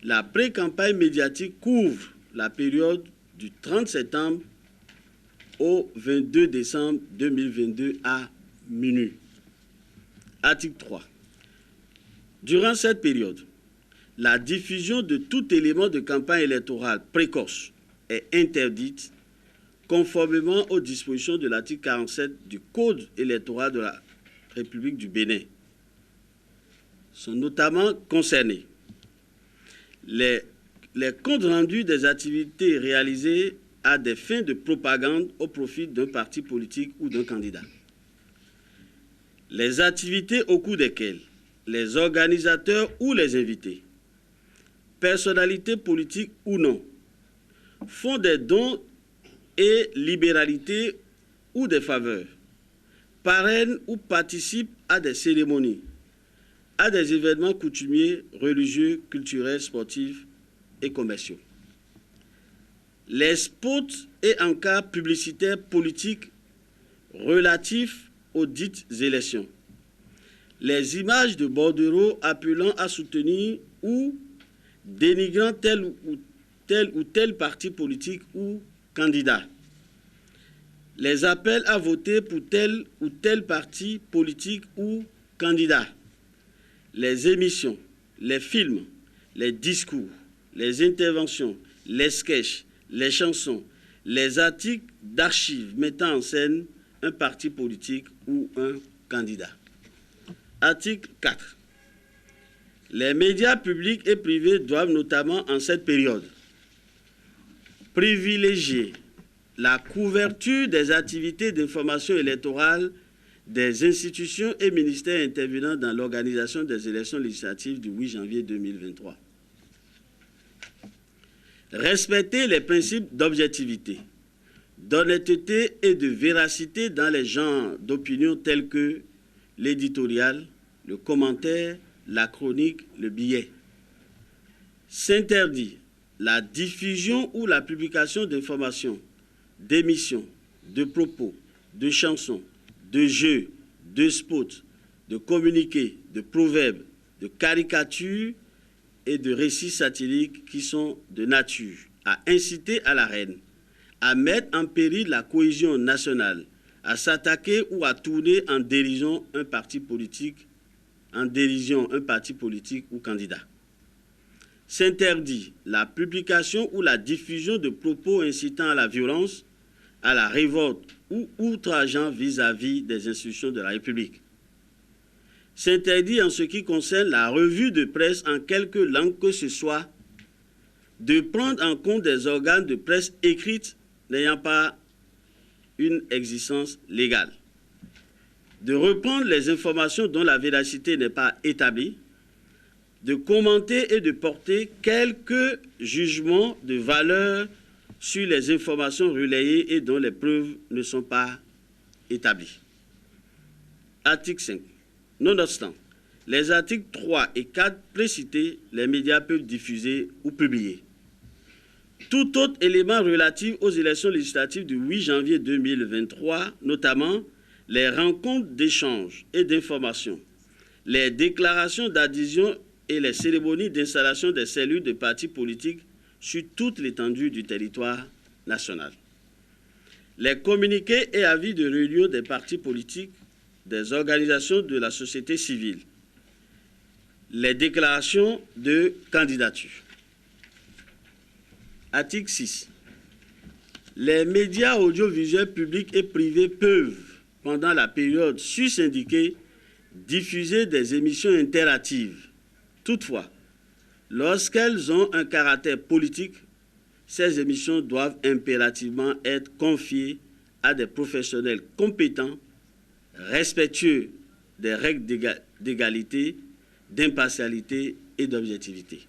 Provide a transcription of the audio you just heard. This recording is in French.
La pré-campagne médiatique couvre la période du 30 septembre au 22 décembre 2022 à minuit. Article 3. Durant cette période, la diffusion de tout élément de campagne électorale précoce est interdite conformément aux dispositions de l'article 47 du Code électoral de la République du Bénin. Sont notamment concernés les comptes rendus des activités réalisées à des fins de propagande au profit d'un parti politique ou d'un candidat. Les activités au cours desquelles les organisateurs ou les invités, personnalités politiques ou non, font des dons et libéralités ou des faveurs, parrainent ou participent à des cérémonies, à des événements coutumiers, religieux, culturels, sportifs et commerciaux. Les spots et encarts publicitaires politiques relatifs aux dites élections. Les images de bordereaux appelant à soutenir ou dénigrant tel ou tel parti politique ou candidat. Les appels à voter pour tel ou tel parti politique ou candidat. Les émissions, les films, les discours, les interventions, les sketchs, les chansons, les articles d'archives mettant en scène un parti politique ou un candidat. Article 4. Les médias publics et privés doivent notamment en cette période privilégier la couverture des activités d'information électorale des institutions et ministères intervenant dans l'organisation des élections législatives du 8 janvier 2023. Respecter les principes d'objectivité, d'honnêteté et de véracité dans les genres d'opinion tels que l'éditorial, le commentaire, la chronique, le billet. S'interdit la diffusion ou la publication d'informations, d'émissions, de propos, de chansons, de jeux, de spots, de communiqués, de proverbes, de caricatures et de récits satiriques qui sont de nature à inciter à la haine, à mettre en péril la cohésion nationale, à s'attaquer ou à tourner en dérision un parti politique, ou candidat. S'interdit la publication ou la diffusion de propos incitant à la violence, à la révolte ou outrageant vis-à-vis des institutions de la République. S'interdit en ce qui concerne la revue de presse en quelque langue que ce soit, de prendre en compte des organes de presse écrites n'ayant pas une existence légale, de reprendre les informations dont la véracité n'est pas établie, de commenter et de porter quelques jugements de valeur sur les informations relayées et dont les preuves ne sont pas établies. Article 5. Nonobstant les articles 3 et 4 précités, les médias peuvent diffuser ou publier tout autre élément relatif aux élections législatives du 8 janvier 2023, notamment les rencontres d'échange et d'information, les déclarations d'adhésion et les cérémonies d'installation des cellules de partis politiques sur toute l'étendue du territoire national. Les communiqués et avis de réunion des partis politiques, des organisations de la société civile, les déclarations de candidature. Article 6. Les médias audiovisuels publics et privés peuvent, pendant la période sus-indiquée, diffuser des émissions interactives. Toutefois, lorsqu'elles ont un caractère politique, ces émissions doivent impérativement être confiées à des professionnels compétents, respectueux des règles d'égalité, d'impartialité et d'objectivité.